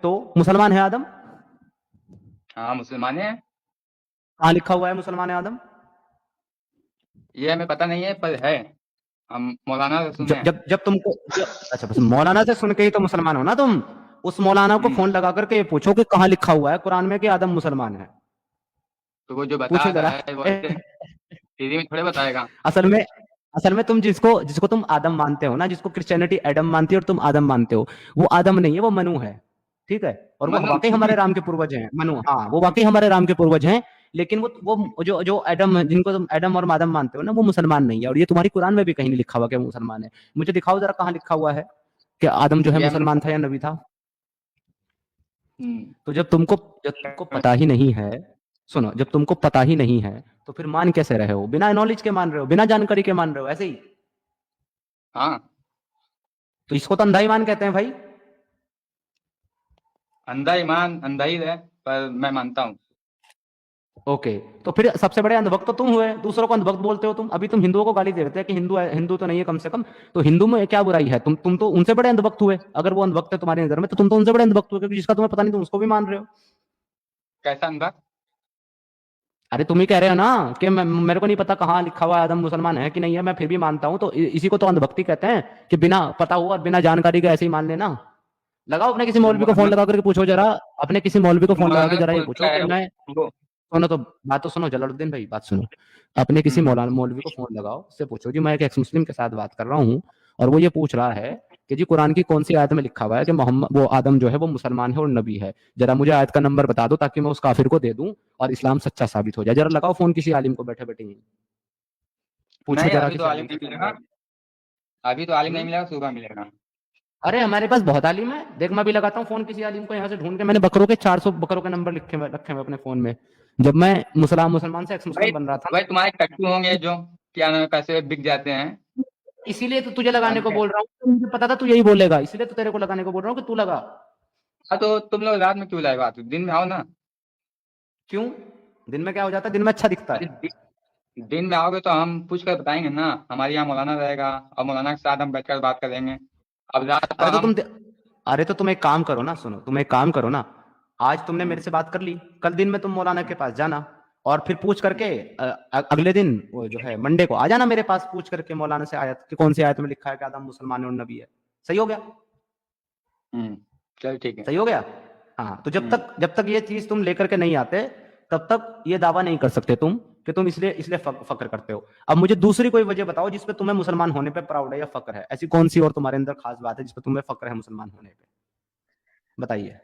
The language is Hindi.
तो मुसलमान है आदम? हाँ मुसलमान है। कहाँ लिखा हुआ है मुसलमान है आदम? ये हमें पता नहीं है पर है, हम मौलाना से सुने जब हैं। जब जब तुमको अच्छा, बस मौलाना से सुन के ही तो मुसलमान हो ना तुम। उस मौलाना को हम्म, फोन लगा करके ये पूछो कि कहाँ लिखा हुआ है कुरान में कि आदम मुसलमान है। तो वो जो बता पूछो रहा जरा। है वो ऐसे फ्री में थोड़े बताएगा। असल में असल में तुम जिसको जिसको तुम आदम मानते हो ना, जिसको क्रिश्चियनिटी एडम मानती है और तुम आदम मानते हो, वो आदम नहीं है, वो मनु है। ठीक है? और वो मनु वाकई हमारे राम के पूर्वज हैं, मनु, हाँ वो वाकई हमारे राम के पूर्वज हैं। लेकिन वो जो जो एडम, जिनको तुम एडम और मादम मानते हो ना, वो मुसलमान नहीं है। और ये तुम्हारी कुरान में भी कहीं नहीं लिखा हुआ कि वो मुसलमान है। मुझे दिखाओ जरा कहाँ लिखा हुआ है कि आदम जो है ये हम मुसलमान था या नबी था। हम्म, तो जब तुमको पता ही नहीं है, सुनो, जब तुमको पता ही नहीं है तो फिर मान कैसे रहे हो? बिना नॉलेज के मान रहे हो, बिना जानकारी के मान रहे हो ऐसे ही। हाँ तो इसको तो अंधा ईमान कहते हैं भाई। अंधा ईमान अंधा ही है, पर मैं मानता हूँ। ओके, तो फिर सबसे बड़े अंधभक्त तो तुम हुए, दूसरों को अंधभक्त बोलते हो तुम। अभी तुम हिंदुओं को गाली दे रहे थे कि हिंदू तो नहीं है कम से कम। तो हिंदू में क्या बुराई है? तुम तो उनसे बड़े अंधभक्त हुए। अगर वो अंधभक्त है तुम्हारी नजर में तो तुम तो उनसे बड़े अंधभक्त हुए, क्योंकि जिसका तुम्हें पता नहीं तुम उसको भी मान रहे हो। कैसा अंधा? अरे तुम ही कह रहे हो ना कि मेरे को नहीं पता कहाँ लिखा हुआ है आदम मुसलमान है कि नहीं है, मैं फिर भी मानता हूँ। तो इसी को तो अंधभक्ति कहते हैं, कि बिना पता हुआ और बिना जानकारी के ऐसे ही मान लेना। लगाओ अपने किसी तो मौलवी को फोन मोहम्मद लगा करके पूछो जरा। अपने किसी मौलवी को फोन लगा के मौलाना जरा ये बोलता पूछो कि है मैं, वो। सुनो तो, बात तो सुनो जलालुद्दीन भाई, बात सुनो। अपने किसी हम्म, मौलाना मौलवी को फोन लगाओ, उससे पूछो जी, मैं एक एक्स मुस्लिम के साथ बात कर रहा हूँ और वो ये पूछ रहा है कि जी कुरान की कौन सी आयत में लिखा हुआ है कि मोहम्मद, वो आदम जो है वो मुसलमान है और नबी है। जरा मुझे आयत का नंबर बता दो ताकि मैं उस काफिर को दे दूं और इस्लाम सच्चा साबित हो जाए। जरा लगाओ फोन किसी आलिम को बैठे बैठे ही। पूछो नहीं जरा अभी तो किसी आलिम आलिम से नहीं फोन मिलेगा। लगा अभी तो आलिम के। नहीं मिलेगा, सुबह मिलेगा। अरे हमारे पास बहुत आलिम है, देख मैं भी लगाता हूँ फोन किसी आलिम को यहाँ से ढूंढ के। मैंने बकरों के 400 बकरों के नंबर रखे हुए अपने फोन में, जब मैं मुसलमान से एक्स भाई मुस्लिम बन रहा था भाई ना। तुम्हारे कट्टू होंगे जो क्या नाम है, पैसे बिक जाते हैं। इसीलिए तो तुझे लगाने को जानते हैं। बोल रहा हूँ, तो मुझे पता था तू यही बोलेगा, इसलिए तो तेरे को लगाने को बोल रहा हूँ कि तू लगा। हाँ तो तुम लोग रात में क्यों लाए बात, दिन में आओ ना। क्यों? दिन में क्या हो जाता है? दिन में अच्छा दिखता अरे है। दिन में आओगे तो हम पूछ कर बताएंगे ना, हमारे यहाँ मौलाना रहेगा और मौलाना के साथ हम बैठकर बात करेंगे। अब रात को अरे तो हम। अरे तो तुम एक काम करो ना, सुनो, तुम एक काम करो ना। आज तुमने मेरे हम्म, से बात कर ली, कल दिन में तुम मौलाना के पास जाना और फिर पूछ करके अगले दिन वो जो है मंडे को आ जाना मेरे पास, पूछ करके मौलाना से आयत कि कौन सी आयत में लिखा है कि आदम मुसलमान और नबी है। सही हो गया? हम्म, चल ठीक है। सही हो गया। हाँ, तो जब हम्म, तक जब तक ये चीज तुम लेकर के नहीं आते, तब तक ये दावा नहीं कर सकते तुम कि तुम इसलिए इसलिए फक्र करते हो। अब मुझे दूसरी कोई वजह बताओ जिसपे तुम्हें मुसलमान होने पे प्राउड है या फक्र है। ऐसी कौन सी और तुम्हारे अंदर खास बात है जिसपे तुम्हें फक्र है मुसलमान होने पे? बताइए।